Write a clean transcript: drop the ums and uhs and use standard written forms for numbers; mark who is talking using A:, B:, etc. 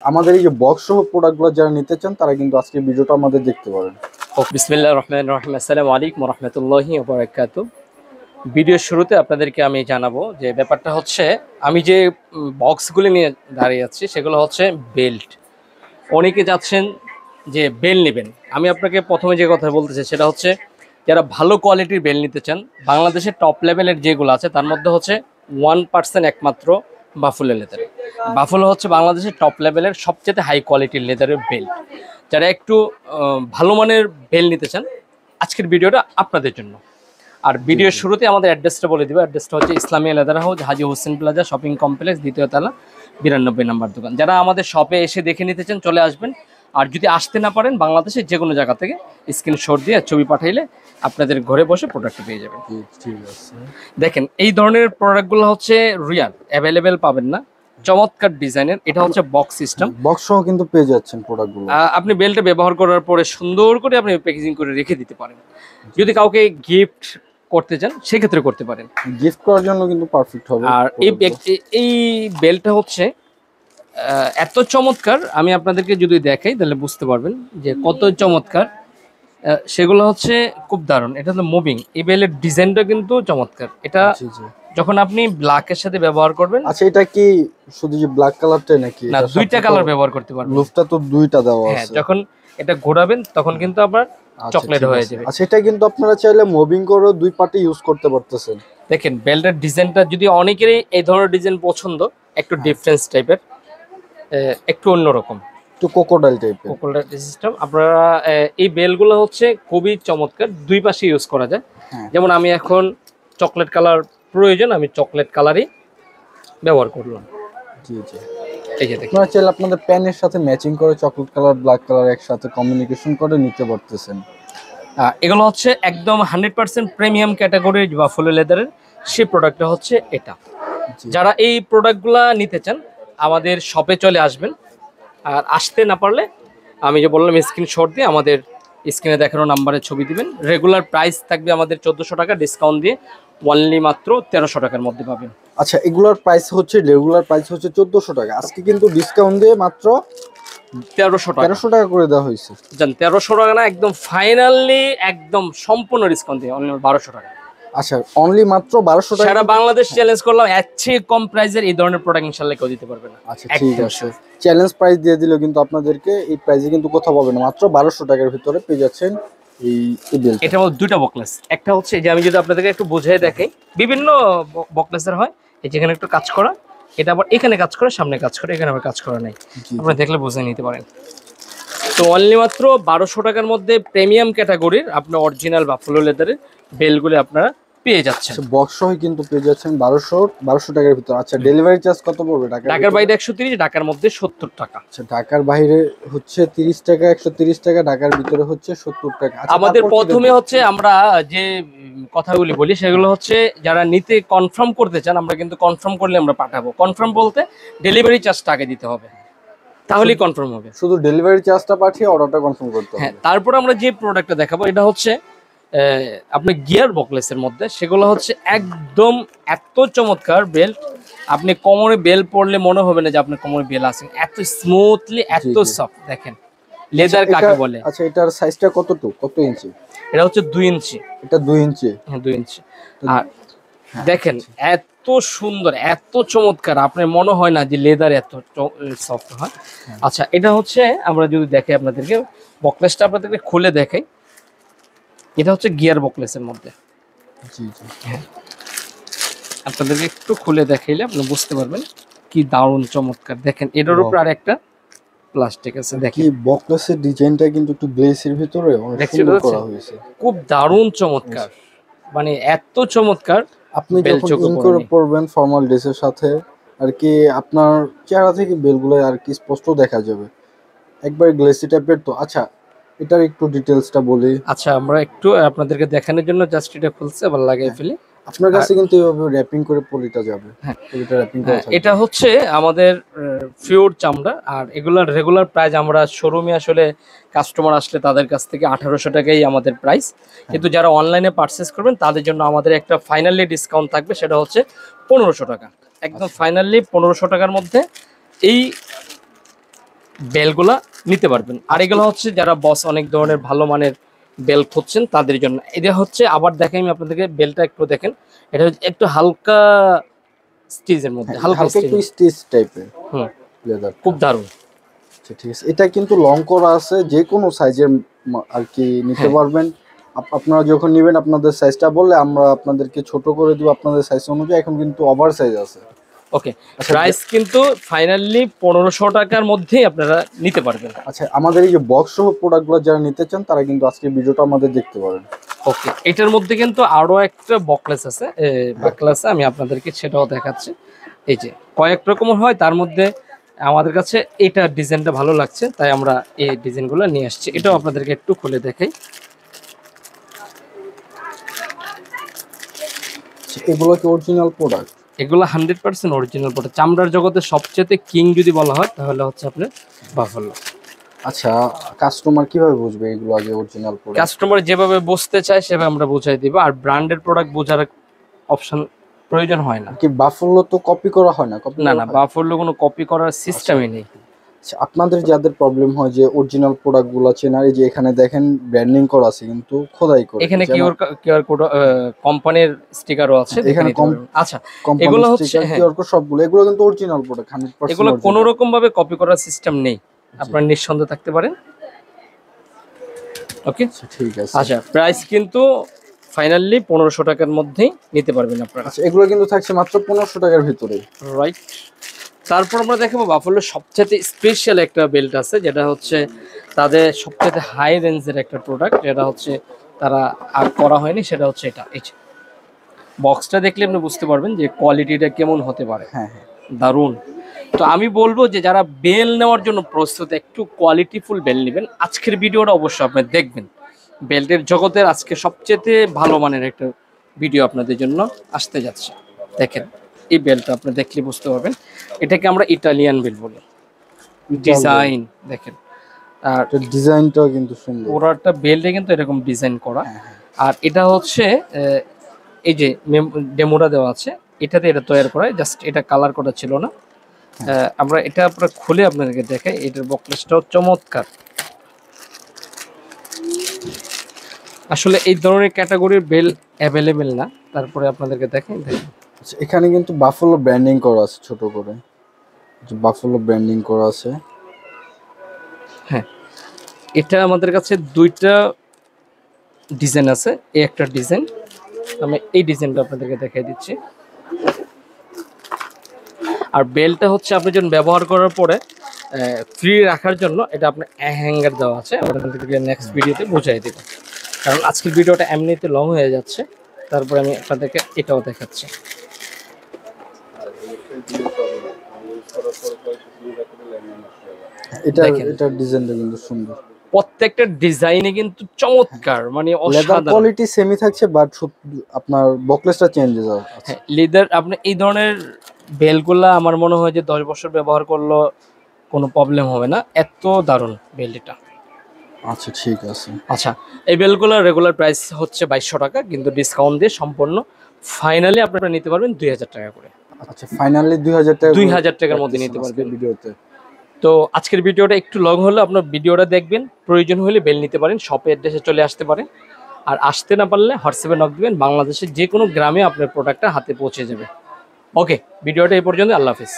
A: আমাদের এই যে বক্স সহ প্রোডাক্টগুলো যারা নিতে চান তারা কিন্তু আজকে ভিডিওটা আমাদের দেখতে পারেন।
B: বিসমিল্লাহির রহমানির রহিম। আসসালামু আলাইকুম ওয়া রাহমাতুল্লাহি ওয়া বারাকাতুহু। ভিডিওর শুরুতে আপনাদেরকে আমি জানাবো যে ব্যাপারটা হচ্ছে আমি যে বক্সগুলো নিয়ে দাঁড়িয়ে আছি সেগুলো হচ্ছে বেল্ট। অনেকে যাচ্ছেন যে বেল নেবেন, আমি আপনাকে প্রথমে যে কথা বলতে চাই সেটা হচ্ছে যারা ভালো কোয়ালিটির বেল নিতে চান, বাংলাদেশের টপ লেভেলের যেগুলো আছে তার মধ্যে হচ্ছে 1% একমাত্র বাফুলো লেদার। বাফুলো হচ্ছে বাংলাদেশের টপ লেভেলের সবচেয়ে হাই কোয়ালিটির লেদারের বেল্ট। যারা একটু ভালো মানের বেল নিতে চান আজকের ভিডিওটা আপনাদের জন্য। আর ভিডিওর শুরুতে আমাদের অ্যাড্রেসটা বলে দিব। অ্যাড্রেসটা হচ্ছে ইসলামিয়া লেদার হাউস, হাজী হোসেন প্লাজা শপিং কমপ্লেক্স, দ্বিতীয় তলা, 92 নম্বর দোকান। যারা আমাদের শপে এসে দেখে নিতে চান চলে আসবেন। আর যদি আসতে না পারেন বাংলাদেশের যে কোনো জায়গা থেকে স্ক্রিনশট দিয়ে ছবি পাঠাইলে আপনাদের ঘরে বসে প্রোডাক্ট পেয়ে যাবেন।
A: ঠিক আছে,
B: দেখেন এই ধরনের প্রোডাক্টগুলো হচ্ছে রিয়াল, অ্যাভেলেবেল পাবেন না, চমৎকার ডিজাইনের। এটা হচ্ছে বক্স সিস্টেম,
A: বক্স সহ কিন্তু পেয়ে যাচ্ছেন প্রোডাক্টগুলো।
B: আপনি বেলটা ব্যবহার করার পরে সুন্দর করে আপনি প্যাকেজিং করে রেখে দিতে পারেন। যদি কাউকে গিফট করতে চান সেক্ষেত্রে করতে পারেন,
A: গিফট করার জন্য কিন্তু পারফেক্ট হবে।
B: আর এই বেলটা হচ্ছে এত চমৎকার, আমি আপনাদেরকে যদি দেখাই তাহলে বুঝতে পারবেন যে কত চমৎকার। সেগুলো হচ্ছে খুব দারুণ। এটা হলো মুভিং, এই বেলের ডিজাইনটা কিন্তু চমৎকার। এটা যখন আপনি ব্ল্যাকের সাথে ব্যবহার করবেন।
A: আচ্ছা, এটা কি শুধু যে ব্ল্যাক কালারটাই নাকি?
B: না, দুইটা কালার ব্যবহার করতে পারবেন।
A: লুফটা তো দুইটা দেওয়া
B: হ্যাঁ,
A: আছে।
B: যখন এটা ঘোরাবেন তখন কিন্তু আপনার চকলেট হয়ে যাবে।
A: আচ্ছা, এটা কিন্তু আপনারা চাইলে মুভিং করে দুই পার্টি ইউজ করতে পারতেছেন।
B: দেখেন বেল্টের ডিজাইনটা যদি অনেকেরই এই ধরনের ডিজাইন পছন্দ, একটু ডিফারেন্স টাইপের, একটু অন্যরকম,
A: একটু কোকোডাইল টাইপের
B: কোকোডাইল সিস্টেম। আপনারা এই বেলগুলো হচ্ছে খুবই চমৎকার, দুই পাশে ইউজ করা যায়। যেমন আমি এখন চকলেট কালার প্রয়োজন, আমি চকলেট কালারই ব্যবহার করলাম।
A: জি জি,
B: এই যে দেখেন,
A: আপনারা চাইলে আপনাদের প্যানের সাথে ম্যাচিং করে চকলেট কালার ব্ল্যাক কালার একসাথে কমিউনিকেশন করে নিতে পারতেছেন।
B: এগুলো হচ্ছে একদম 100% প্রিমিয়াম ক্যাটাগরির বাফুলো লেদারের, সেই প্রোডাক্টটা হচ্ছে এটা। যারা এই প্রোডাক্টগুলো নিতে চান আমাদের শপে চলে আসবেন। আর আসতে না পারলে আমি যে বললাম স্ক্রিনশট দিয়ে আমাদের স্ক্রিনে দেখানো নাম্বারে ছবি দিবেন। রেগুলার প্রাইস থাকবে আমাদের 1400 টাকা, ডিসকাউন্ট দিয়ে অনলি মাত্র 1300 টাকার মধ্যে পাবেন।
A: আচ্ছা, এগুলোর প্রাইস হচ্ছে রেগুলার প্রাইস হচ্ছে 1400 টাকা, আজকে কিন্তু ডিসকাউন্ট দিয়ে মাত্র
B: 1300 টাকা।
A: 1300 টাকা করে দেওয়া হয়েছে।
B: জান 1300 টাকা না, একদম ফাইনালি একদম সম্পূর্ণ ডিসকাউন্ট দিয়ে অনলি 1200 টাকা।
A: আচ্ছা, অনলি মাত্র 1200 টাকা।
B: সারা বাংলাদেশ চ্যালেঞ্জ করলাম, এর চেয়ে কম প্রাইসের এই ধরনের প্রোডাক্ট ইনশাআল্লাহ কেউ দিতে পারবে না।
A: আচ্ছা ঠিক আছে, চ্যালেঞ্জ প্রাইস দিয়ে দিল কিন্তু আপনাদেরকে এই প্রাইসে কিন্তু কোথাও পাবেন না, মাত্র 1200 টাকার ভিতরে পেয়ে যাচ্ছেন এই বেল্ট।
B: এটা হলো দুইটা বকলেস। একটা হচ্ছে যে আমি যদি আপনাদেরকে একটু বুঝিয়ে দেখাই, বিভিন্ন বকলেসের হয় এই যেখানে একটু কাজ করা, এটা আবার এখানে কাজ করে, সামনে কাজ করে, এখানে আবার কাজ করা নাই। আপনারা দেখলে বুঝে নিতে পারেন। তো অনলি মাত্র 1200 টাকার মধ্যে প্রিমিয়াম ক্যাটাগরির আপনার অরিজিনাল বাফুলো লেদারের বেলগুলো আপনারা পেয়ে যাচ্ছেন।
A: বক্স সহ কিন্তু পেয়ে যাচ্ছেন 1200 টাকার ভিতরে। আচ্ছা, ডেলিভারি চার্জ কত পড়বে?
B: ঢাকার বাইরে 130, ঢাকার মধ্যে 70 টাকা।
A: আচ্ছা, ঢাকার বাইরে হচ্ছে 30 টাকা, 130 টাকা, ঢাকার ভিতরে হচ্ছে 70 টাকা।
B: আমাদের প্রথমে হচ্ছে আমরা যে কথাগুলি বলি সেগুলো হচ্ছে যারা নিতে কনফার্ম করতে চান, আমরা কিন্তু কনফার্ম করলে আমরা পাঠাবো। কনফার্ম বলতে ডেলিভারি চার্জটা আগে দিতে হবে, তাহলেই কনফার্ম হবে।
A: শুধু ডেলিভারি চার্জটা পাঠিয়ে অর্ডারটা কনফার্ম করতে হবে।
B: হ্যাঁ, তারপর আমরা যে প্রোডাক্টটা দেখাবো এটা হচ্ছে আপনার গিয়ার বকলেসের মধ্যে। সেগুলো হচ্ছে একদম এত চমৎকার বেল্ট, আপনি কোমরে বেল পরলে মনে হবে না যে আপনার কোমরে বেল আছে, এত স্মুথলি, এত সফট। দেখেন লেদার কাকে বলে।
A: আচ্ছা, এটার সাইজটা কত ইঞ্চি?
B: এটা হচ্ছে 2 ইঞ্চি।
A: এটা 2 ইঞ্চি?
B: হ্যাঁ, 2 ইঞ্চি। আর দেখেন এত সুন্দর, এত চমৎকার, আপনার মনে হয় না যে লেদার এত সফট হয়। আচ্ছা, এটা হচ্ছে আমরা যদি দেখাই আপনাদেরকে, বকলেসটা আপনাদেরকে খুলে দেখাই। এটা হচ্ছে গিয়ার বকলেসের মধ্যে।
A: জি জি,
B: হ্যাঁ, আপনাদেরকে একটু খুলে দেখাইলে আপনি বুঝতে পারবেন কি দারুণ চমৎকার। দেখেন এটার উপর আর একটা প্লাস্টিক আছে। দেখেন
A: কি বকলেসের ডিজাইনটা কিন্তু একটু গ্লেসের ভিতরে অনেক সুন্দর করা হয়েছে,
B: খুব দারুণ চমৎকার, মানে এত চমৎকার।
A: আপনি যখন ইন করে পরবেন ফর্মাল ড্রেসের সাথে আর কি, আপনার চেহারা থেকে বেলগুলো আর কি স্পষ্ট দেখা যাবে, একবার গ্লেসি টাইপের। তো আচ্ছা, এটার একটু ডিটেইলসটা বলি।
B: আচ্ছা, আমরা একটু আপনাদেরকে দেখানোর জন্য জাস্ট এটা খুলছে আবার লাগিয়ে ফেলি।
A: আপনার কাছে কিন্তু এভাবে র‍্যাপিং করে পলিটা যাবে।
B: হ্যাঁ,
A: পলিটা র‍্যাপিং করা থাকবে।
B: এটা হচ্ছে আমাদের পিওর চামড়া। আর এগুলার রেগুলার প্রাইস আমরা শোরুমে আসলে কাস্টমার আসলে তাদের কাছ থেকে 1800 টাকাই আমাদের প্রাইস, কিন্তু যারা অনলাইনে পারচেজ করবেন তাদের জন্য আমাদের একটা ফাইনালি ডিসকাউন্ট থাকবে, সেটা হচ্ছে 1500 টাকা। একদম ফাইনালি 1500 টাকার মধ্যে এই বেলগুলা নিতে পারবেন। আর এগুলো হচ্ছে যারা বস অনেক ধরনের ভালো মানের বেল খুঁজছেন তাদের জন্য। এটা হচ্ছে আবার দেখাই আমি আপনাদেরকে, বেলটা একটু দেখেন, এটা হচ্ছে একটু হালকা স্টিচের মধ্যে, হালকা
A: একটু স্টিচ টাইপের।
B: হুম,
A: লেদার
B: খুব দারুণ।
A: আচ্ছা ঠিক আছে, এটা কিন্তু লং করা আছে, যে কোনো সাইজের আর কি নিতে পারবেন। আপনারা যখন নেবেন আপনাদের সাইজটা বললে আমরা আপনাদেরকে ছোট করে দিব আপনাদের সাইজ অনুযায়ী। এখন কিন্তু ওভার সাইজ আছে।
B: ওকে, প্রাইস কিন্তু ফাইনালি 1500 টাকার মধ্যেই আপনারা নিতে পারবেন।
A: আচ্ছা, আমাদের এই যে বক্স সহ প্রোডাক্টগুলো যারা নিতে চান তারা কিন্তু আজকের ভিডিওটা আমাদের দেখতে পারেন।
B: ওকে, এটার মধ্যে কিন্তু আরো একটা বকলেস আছে, বাকলেস, আমি আপনাদেরকে সেটাও দেখাচ্ছি। এই যে কয়েক রকমের হয়, তার মধ্যে আমাদের কাছে এটা ডিজাইনটা ভালো লাগছে তাই আমরা এই ডিজাইনগুলো নিয়ে আসছি। এটাও আপনাদেরকে একটু খুলে দেখাই।
A: এগুলো কি অরিজিনাল প্রোডাক্ট?
B: এগুলো 100% অরিজিনাল প্রোডাক্ট। চামড়ার জগতে সবচেয়ে কিং যদি বলা হয় তাহলে হচ্ছে আপনার বাফালো।
A: আচ্ছা, কাস্টমার কিভাবে বুঝবে এগুলো আগে অরিজিনাল প্রোডাক্ট?
B: কাস্টমার যেভাবে বুঝতে চায় সেভাবে আমরা বুঝাই দিব। আর ব্র্যান্ডের প্রোডাক্ট বোঝার অপশন প্রয়োজন হয় না।
A: কি বাফালো তো কপি করা হয় না?
B: না না, বাফালো কোনো কপি করার সিস্টেমই নেই।
A: আপনাদের যাদের প্রবলেম হয় যে অরিজিনাল প্রোডাক্টগুলো চেনার, এই যে এখানে দেখেন ব্র্যান্ডিং করা আছে কিন্তু খোদাই করে,
B: এখানে কিউআর কোড কোম্পানির স্টিকারও আছে
A: এখানে।
B: আচ্ছা, এগুলো হচ্ছে
A: কিউআর কোড সবগুলো, এগুলো কিন্তু অরিজিনাল প্রোডাক্ট 100%।
B: এগুলো কোনো রকম ভাবে কপি করার সিস্টেম নেই, আপনারা নিঃসন্দেহে থাকতে পারেন। ওকে
A: ঠিক আছে।
B: আচ্ছা, প্রাইস কিন্তু ফাইনালি 1500 টাকার মধ্যেই নিতে পারবেন আপনারা।
A: আচ্ছা, এগুলো কিন্তু থাকছে মাত্র 1500 টাকার ভিতরে,
B: রাইট। তারপর আমরা দেখাবো বাফালোর সবচেয়ে স্পেশাল একটা বেল্ট আছে, যেটা হচ্ছে তাদের সবচেয়ে হাই রেঞ্জের একটা প্রোডাক্ট, যেটা হচ্ছে তারা আর করা হয়নি, সেটা হচ্ছে এটা। এই যে বক্সটা দেখলে আপনি বুঝতে পারবেন যে কোয়ালিটিটা কেমন হতে পারে।
A: হ্যাঁ হ্যাঁ,
B: দারুণ। তো আমি বলবো যে যারা বেল নেওয়ার জন্য প্রস্তুত, একটু কোয়ালিটিফুল বেল নেবেন, আজকের ভিডিওটা অবশ্যই আপনি দেখবেন। বেল্টের জগতের আজকে সবচেয়ে ভালো মানের একটা ভিডিও আপনাদের জন্য আসতে যাচ্ছে। দেখেন এই বেলটা আপনি দেখলে বুঝতে পারবেন, এটাকে আমরা ইটালিয়ান বেল বলি। ডিজাইন দেখেন, আর
A: ডিজাইনটাও কিন্তু সুন্দর।
B: পুরোটা বেল্টে কিন্তু এরকম ডিজাইন করা। আর এটা হচ্ছে এই যে ডেমোটা দেওয়া আছে, এটাতে এটা তৈরি করা, জাস্ট এটা কালার করা ছিল না। আমরা এটা আপনারা খুলে আপনাদেরকে দেখাই, এটার বকলেসটাও চমৎকার। আসলে এই ধরনের ক্যাটাগরির বেল অ্যাভেলেবেল না, তারপরে আপনাদেরকে দেখাই।
A: এখানে কিন্তু বাফালো ব্র্যান্ডিং করা আছে, ছোট করে বাফালো ব্র্যান্ডিং করা আছে।
B: হ্যাঁ, এটা আমাদের কাছে দুইটা ডিজাইন আছে, এই একটা ডিজাইন, আমি এই ডিজাইনটা আপনাদেরকে দেখাই দিচ্ছি। আর বেলটা হচ্ছে আপনি যখন ব্যবহার করার পরে ফ্রি রাখার জন্য এটা আপনার হ্যাঙ্গার দেওয়া আছে, আপনাদেরকে নেক্সট ভিডিওতে বুঝাই দেব, কারণ আজকের ভিডিওটা এমনিতে লং হয়ে যাচ্ছে। তারপরে আমি আপনাদেরকে এটাও দেখাচ্ছি।
A: এটা ডিজাইনটা কিন্তু সুন্দর,
B: প্রত্যেকটা ডিজাইনে কিন্তু চমৎকার, মানে
A: অসাধারণ। কোয়ালিটি সেমই থাকছে, বাট আপনার বকলেসটা চেঞ্জ হয়ে যাবে।
B: হ্যাঁ, লেদার। আপনি এই ধরনের বেলগুলা আমার মনে হয় যে 10 বছর ব্যবহার করলেও কোনো প্রবলেম হবে না, এত দারুণ বেল এটা।
A: আচ্ছা ঠিক আছে।
B: আচ্ছা, এই বেলগুলোর রেগুলার প্রাইস হচ্ছে 2200 টাকা, কিন্তু ডিসকাউন্ট দিয়ে সম্পূর্ণ ফাইনালি আপনারা নিতে পারবেন 2000 টাকা করে।
A: আচ্ছা, ফাইনালি 2000 টাকা,
B: 2000 টাকার মধ্যে নিতে পারবেন
A: ভিডিওতে।
B: তো আজকের ভিডিওটা একটু লং হলো, আপনার ভিডিওটা দেখবেন, প্রয়োজন হলে বেল নিতে পারেন, শপে অ্যাড্রেসে চলে আসতে পারেন। আর আসতে না পারলে হোয়াটসঅ্যাপে নক দিবেন, বাংলাদেশের যে কোনো গ্রামে আপনার প্রোডাক্টটা হাতে পৌঁছে যাবে। ওকে, ভিডিওটা এই পর্যন্ত, আল্লাহ হাফিজ।